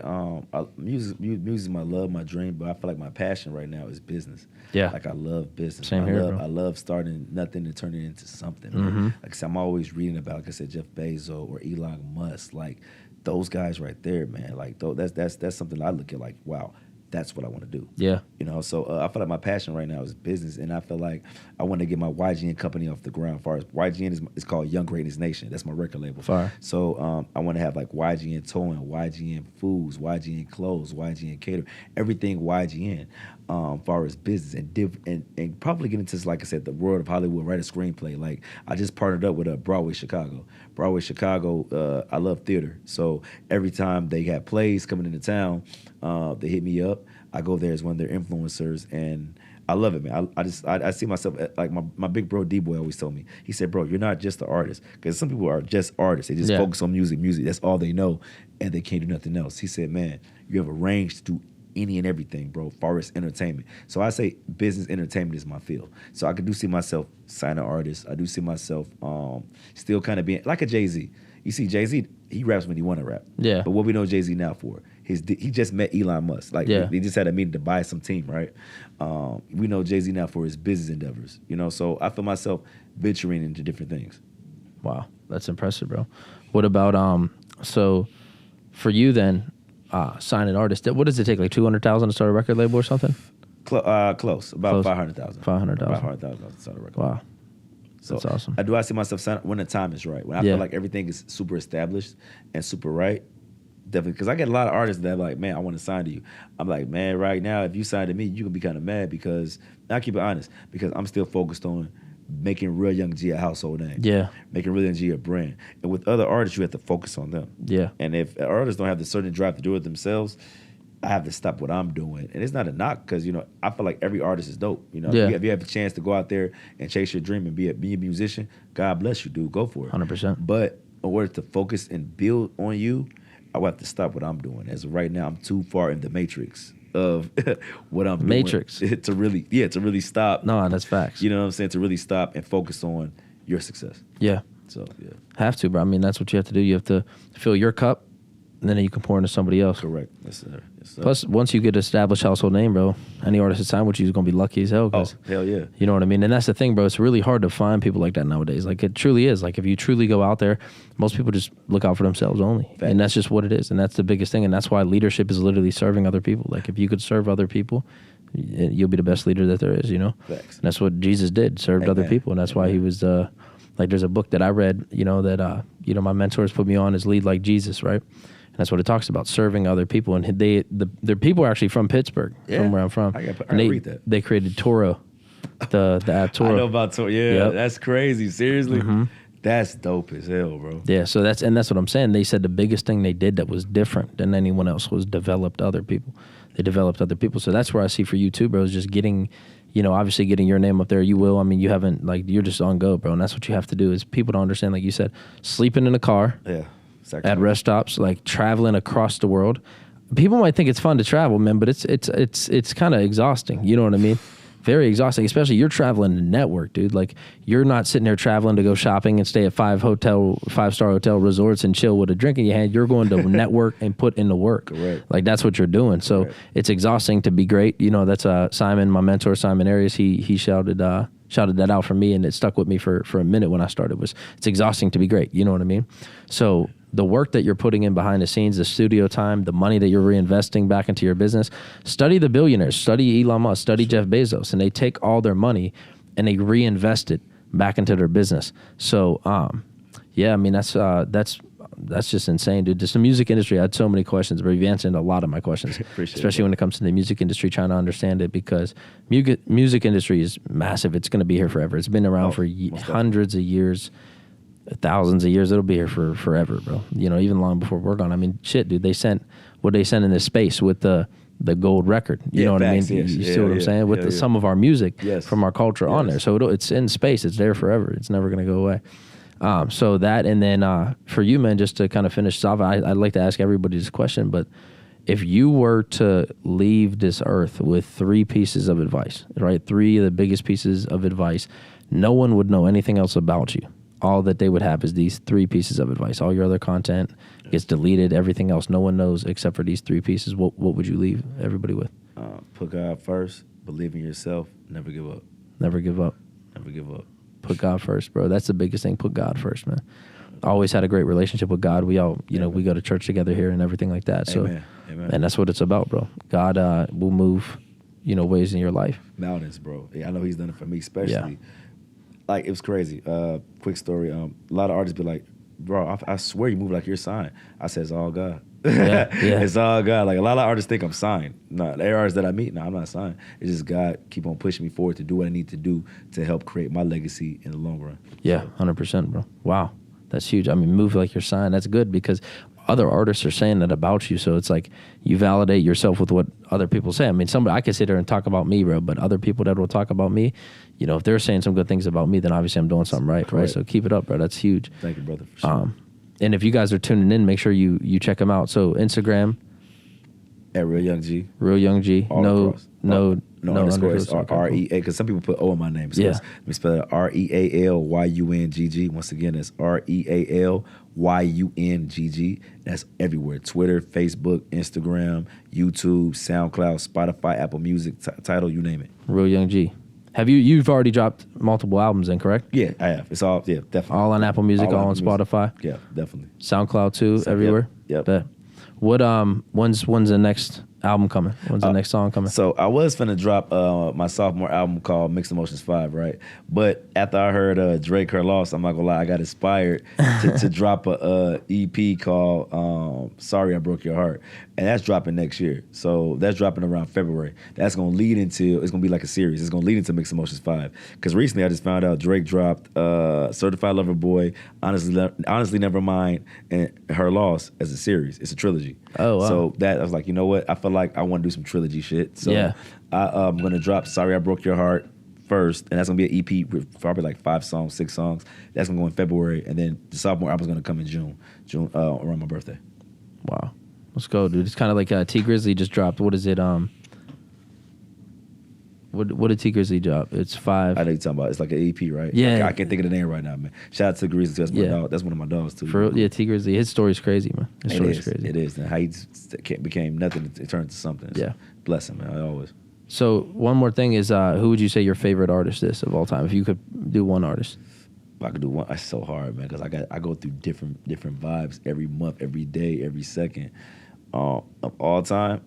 music is my love, my dream, but I feel like my passion right now is business. Yeah. Like I love business. Same here, bro. I love starting nothing and turning it into something. Mm-hmm. Like I said, I'm always reading about, like I said, Jeff Bezos or Elon Musk, like those guys right there, man. Like that's something I look at like, wow, that's what I want to do. Yeah. You know, so I feel like my passion right now is business, and I feel like I want to get my YGN company off the ground. As far as YGN is called Young Greatness Nation. That's my record label. Fire. So I want to have like YGN Towing, YGN Foods, YGN Clothes, YGN Cater, everything YGN. Far as business and probably get into, like I said, the world of Hollywood, write a screenplay. Like I just partnered up with Broadway Chicago. Broadway Chicago, I love theater, so every time they have plays coming into town, they hit me up. I go there as one of their influencers, and I love it, man. I see myself like my big bro D-Boy always told me. He said, bro, you're not just an artist, because some people are just artists. They just focus on music. That's all they know, and they can't do nothing else. He said, man, you have a range to do any and everything, bro, far as entertainment. So I say business entertainment is my field. So I do see myself signing artists. I do see myself still kind of being like a Jay-Z. You see, Jay-Z, he raps when he want to rap. Yeah. But what we know Jay-Z now for, he just met Elon Musk. Like, they just had a meeting to buy some team, right? We know Jay-Z now for his business endeavors, you know? So I feel myself venturing into different things. Wow, that's impressive, bro. What about, so for you then, signing artists, what does it take, like 200,000 to start a record label or something? Close, about 500,000. 500,000. 500,000 to start a record label. Wow. That's awesome. I see myself signing when the time is right. When I feel like everything is super established and super right, definitely. Because I get a lot of artists that are like, man, I want to sign to you. I'm like, man, right now, if you sign to me, you can be kind of mad, because, I'll keep it honest, because I'm still focused on making RealYungG a household name. Yeah. Making RealYungG a brand. And with other artists, you have to focus on them. Yeah. And if artists don't have the certain drive to do it themselves, I have to stop what I'm doing. And it's not a knock, because, you know, I feel like every artist is dope. You know, if you have a chance to go out there and chase your dream and be a musician, God bless you, dude. Go for it. 100%. But in order to focus and build on you, I will have to stop what I'm doing. As of right now, I'm too far in the matrix of what I'm doing to really stop. No, that's facts. You know what I'm saying? To really stop and focus on your success. Yeah. So, yeah. Have to, bro. I mean, that's what you have to do. You have to fill your cup, and then you can pour into somebody else. Correct. Yes, sir. Yes, sir. Plus, once you get an established household name, bro, any artist that sign with you is going to be lucky as hell. Oh, hell yeah. You know what I mean? And that's the thing, bro. It's really hard to find people like that nowadays. Like, it truly is. Like, if you truly go out there, most people just look out for themselves only. Facts. And that's just what it is. And that's the biggest thing. And that's why leadership is literally serving other people. Like, if you could serve other people, you'll be the best leader that there is, you know? Facts. And that's what Jesus did, served other people. And that's why he was, like, there's a book that I read, you know, that, you know, my mentors put me on, is Lead Like Jesus, right? And that's what it talks about, serving other people. And their people are actually from Pittsburgh, from where I'm from. I read that. They created Toro, the app Toro. I know about Toro. Yeah, that's crazy. Seriously? Mm-hmm. That's dope as hell, bro. Yeah, so that's what I'm saying. They said the biggest thing they did that was different than anyone else was developed other people. They developed other people. So that's where I see for you too, bro, is just getting, you know, obviously getting your name up there. You will. I mean, you haven't, like, you're just on go, bro. And that's what you have to do, is people don't understand, like you said, sleeping in a car. Yeah. At rest stops, like traveling across the world. People might think it's fun to travel, man, but it's kind of exhausting. You know what I mean? Very exhausting, especially you're traveling to network, dude. Like, you're not sitting there traveling to go shopping and stay at 5-star hotel resorts and chill with a drink in your hand. You're going to network and put in the work. Correct. Like, that's what you're doing. So it's exhausting to be great. You know, that's Simon, my mentor, Simon Arias. He shouted that out for me, and it stuck with me for a minute when I started. It's exhausting to be great. You know what I mean? So the work that you're putting in behind the scenes, the studio time, the money that you're reinvesting back into your business, study the billionaires, study Elon Musk, study Jeff Bezos, and they take all their money and they reinvest it back into their business. So, yeah, I mean, that's just insane, dude. Just the music industry, I had so many questions, but you've answered a lot of my questions, especially when it comes to the music industry, trying to understand it, because music industry is massive. It's going to be here forever. It's been around for hundreds of years, thousands of years. It'll be here for forever, bro. You know, even long before we're gone. I mean, shit, dude. They sent into space with the the gold record. You know what facts, I mean? yes. You see what I'm saying? With some of our music from our culture on there. So it's in space. It's there forever. It's never going to go away. So that, and then for you, man, just to kind of finish off, I'd like to ask everybody this question, but if you were to leave this earth with 3 pieces of advice, right? 3 of the biggest pieces of advice, no one would know anything else about you. All that they would have is these 3 pieces of advice. All your other content gets deleted. Everything else, no one knows except for these 3 pieces. What would you leave everybody with? Put God first. Believe in yourself. Never give up. Never give up. Never give up. Put God first, bro. That's the biggest thing. Put God first, man. Always had a great relationship with God. We all, you know, we go to church together here and everything like that. So, Amen. and that's what it's about, bro. God will move, you know, ways in your life. Mountains, bro. Yeah, I know he's done it for me, especially. Like, it was crazy. Quick story. A lot of artists be like, bro, I swear you move like you're signed. I said, it's all God. Yeah. It's all God. Like, a lot of artists think I'm signed. No, the artists that I meet, no, I'm not signed. It's just God keep on pushing me forward to do what I need to do to help create my legacy in the long run. Yeah, 100%, bro. Wow. That's huge. I mean, move like you're signed. That's good because other artists are saying that about you. So it's like you validate yourself with what other people say. I mean, I could sit there and talk about me, bro, but other people that will talk about me, you know, if they're saying some good things about me, then obviously I'm doing something right, right? So keep it up, bro. That's huge. Thank you, brother, for sure. And if you guys are tuning in, make sure you check them out. So Instagram at RealYungG. RealYungG. No underscore. It's REA, because some people put O in my name. So let me spell it RealYungG. Once again, it's RealYungG. That's everywhere. Twitter, Facebook, Instagram, YouTube, SoundCloud, Spotify, Apple Music, Tidal, you name it. RealYungG. You've already dropped multiple albums in, correct? Yeah, I have. It's all, definitely. All on Apple Music, all on Spotify? Yeah, definitely. SoundCloud too, everywhere? Yep. Bet. What, when's the next album coming? When's the next song coming? So I was finna drop my sophomore album called Mixed Emotions 5, right? But after I heard Drake Her Loss, I'm not gonna lie, I got inspired to drop a EP called Sorry I Broke Your Heart. And that's dropping next year. So that's dropping around February. That's gonna lead into, it's gonna be like a series. It's gonna lead into Mixed Emotions 5. Because recently I just found out Drake dropped Certified Lover Boy, Honestly Never Mind, and Her Loss as a series. It's a trilogy. Oh, wow. So that I was like, you know what? I feel like I want to do some trilogy shit. So I'm gonna drop Sorry I Broke Your Heart first, and that's gonna be an EP with probably like 5 songs, 6 songs. That's gonna go in February, and then the sophomore album's gonna come in June around my birthday. Wow, let's go, dude. It's kind of like T Grizzly just dropped. What is it? What did T Grizzly drop? It's 5. I know you're talking about. It's like an EP, right? Yeah. I can't think of the name right now, man. Shout out to Grizzly. That's my dog. That's one of my dogs too. T Grizzly. His story's crazy, man. His story's crazy. It is. And how he became nothing, it turned to something. It's bless him, man. I always. So one more thing is, who would you say your favorite artist is of all time? If you could do one artist. If I could do one, it's so hard, man, because I go through different vibes every month, every day, every second. Of all time,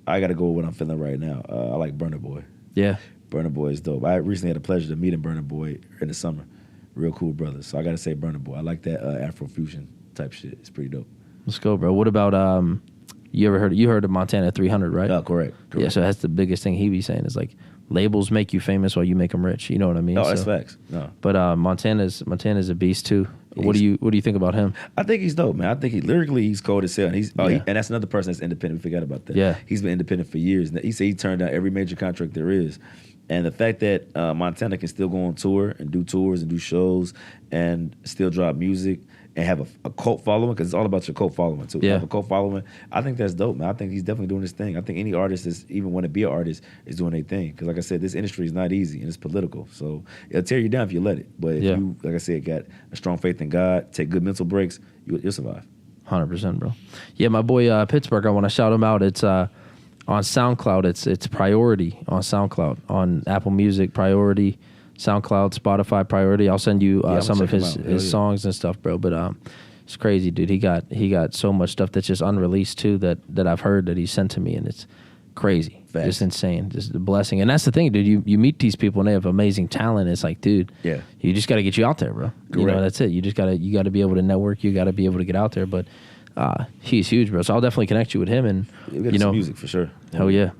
I got to go with what I'm feeling right now. I like Burna Boy. Yeah. Burna Boy is dope. I recently had the pleasure to meet Burna Boy in the summer. Real cool brother. So I got to say Burna Boy. I like that Afrofusion type shit. It's pretty dope. Let's go, bro. What about you heard of Montana 300, right? Oh, correct. Yeah, so that's the biggest thing he be saying is like labels make you famous while you make them rich. You know what I mean? Oh, that's facts. No. But Montana's a beast too. What do you think about him? I think he's dope, man. I think lyrically he's cold as hell. And and that's another person that's independent. We forgot about that. Yeah. He's been independent for years. He said he turned down every major contract there is. And the fact that Montana can still go on tour and do tours and do shows and still drop music and have a cult following, because it's all about your cult following too. Yeah. Have a cult following. I think that's dope, man. I think he's definitely doing his thing. I think any artist that's even want to be an artist is doing their thing. Because like I said, this industry is not easy and it's political. So it'll tear you down if you let it. But if you, like I said, got a strong faith in God, take good mental breaks, you'll survive. 100%, bro. Yeah, my boy Pittsburgh, I want to shout him out. It's on SoundCloud, it's Priority on SoundCloud. On Apple Music, Priority. SoundCloud, Spotify, Priority. I'll send you some of his songs and stuff, bro. But it's crazy, dude. He got so much stuff that's just unreleased too that I've heard that he sent to me, and it's crazy. Facts. Just insane. Just a blessing. And that's the thing, dude. You meet these people and they have amazing talent. It's like, dude, you just got to get you out there, bro. Correct. You know, that's it. You got to be able to network. You got to be able to get out there. But he's huge, bro. So I'll definitely connect you with him, and Some music for sure. Hell yeah.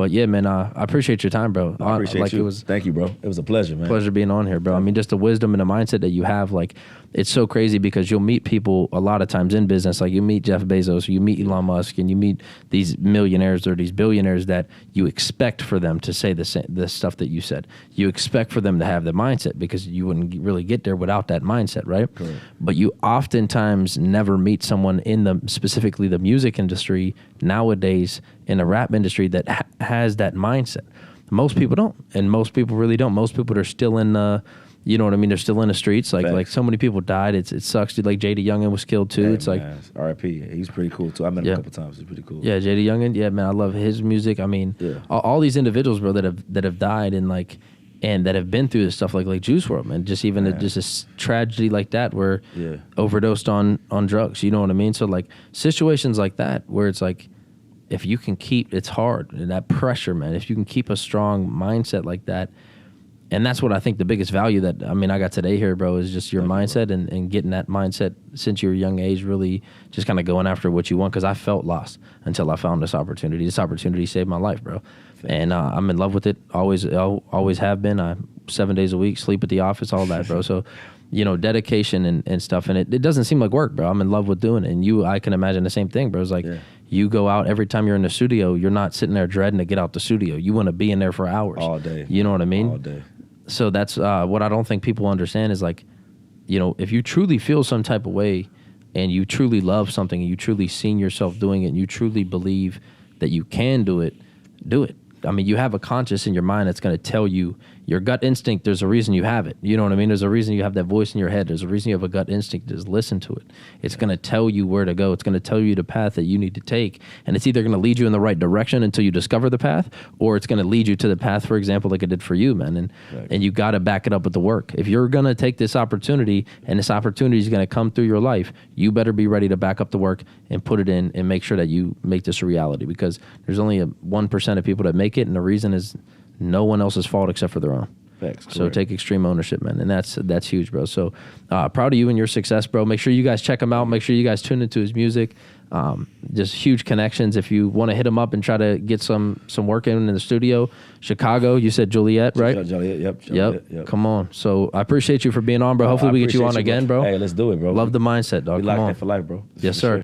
But yeah, man, I appreciate your time, bro. I appreciate you. It was Thank you, bro. It was a pleasure, man. pleasure being on here, bro. I mean, just the wisdom and the mindset that you have, like, it's so crazy because you'll meet people a lot of times in business. Like, you meet Jeff Bezos, you meet Elon Musk, and you meet these millionaires or these billionaires that you expect for them to say the stuff that you said. You expect for them to have the mindset because you wouldn't really get there without that mindset, right? Correct. But you oftentimes never meet someone in specifically the music industry nowadays, in the rap industry, that has that mindset. Most people don't, and most people really don't. Most people are still in you know what I mean? They're still in the streets. Like so many people died. It sucks, dude. Like JD was killed too. Hey, it's man, R.I.P. He's pretty cool too. I met him a couple times. He's pretty cool. Yeah, JD yeah, man, I love his music. I mean, all these individuals, bro, that have died and that have been through this stuff, like Juice WRLD, man. Just even just a tragedy like that where overdosed on drugs. You know what I mean? So like situations like that where it's like, if you can keep, it's hard, and that pressure, man, if you can keep a strong mindset like that, and that's what I think the biggest value that, I mean, I got today here, bro, is just your mindset and getting that mindset since your young age, really just kind of going after what you want, because I felt lost until I found this opportunity. This opportunity saved my life, bro. And I'm in love with it, always have been. I 7 days a week, sleep at the office, all that, bro. So, you know, dedication and stuff, and it doesn't seem like work, bro. I'm in love with doing it, and I can imagine the same thing, bro. It's like, you go out every time you're in the studio, you're not sitting there dreading to get out the studio. You want to be in there for hours. All day. You know what I mean? All day. So that's what I don't think people understand is, like, you know, if you truly feel some type of way and you truly love something and you truly seen yourself doing it and you truly believe that you can do it, do it. I mean, you have a conscience in your mind that's going to tell you, your gut instinct, there's a reason you have it. You know what I mean? There's a reason you have that voice in your head. There's a reason you have a gut instinct. Just listen to it. It's going to tell you where to go. It's going to tell you the path that you need to take. And it's either going to lead you in the right direction until you discover the path, or it's going to lead you to the path, for example, like it did for you, man. And you got to back it up with the work. If you're going to take this opportunity and this opportunity is going to come through your life, you better be ready to back up the work and put it in and make sure that you make this a reality, because there's only 1% of people that make it. And the reason is no one else's fault except for their own. Facts, so take extreme ownership, man, and that's huge, bro. So proud of you and your success, bro. Make sure you guys check him out. Make sure you guys tune into his music. Just huge connections. If you want to hit him up and try to get some work in the studio, Chicago. You said Joliet, right? Joliet, yep. Come on. So I appreciate you for being on, bro. Hopefully we get you on again, bro. Hey, let's do it, bro. Love the mindset, dog. We locked in for life, bro. Yes, sir.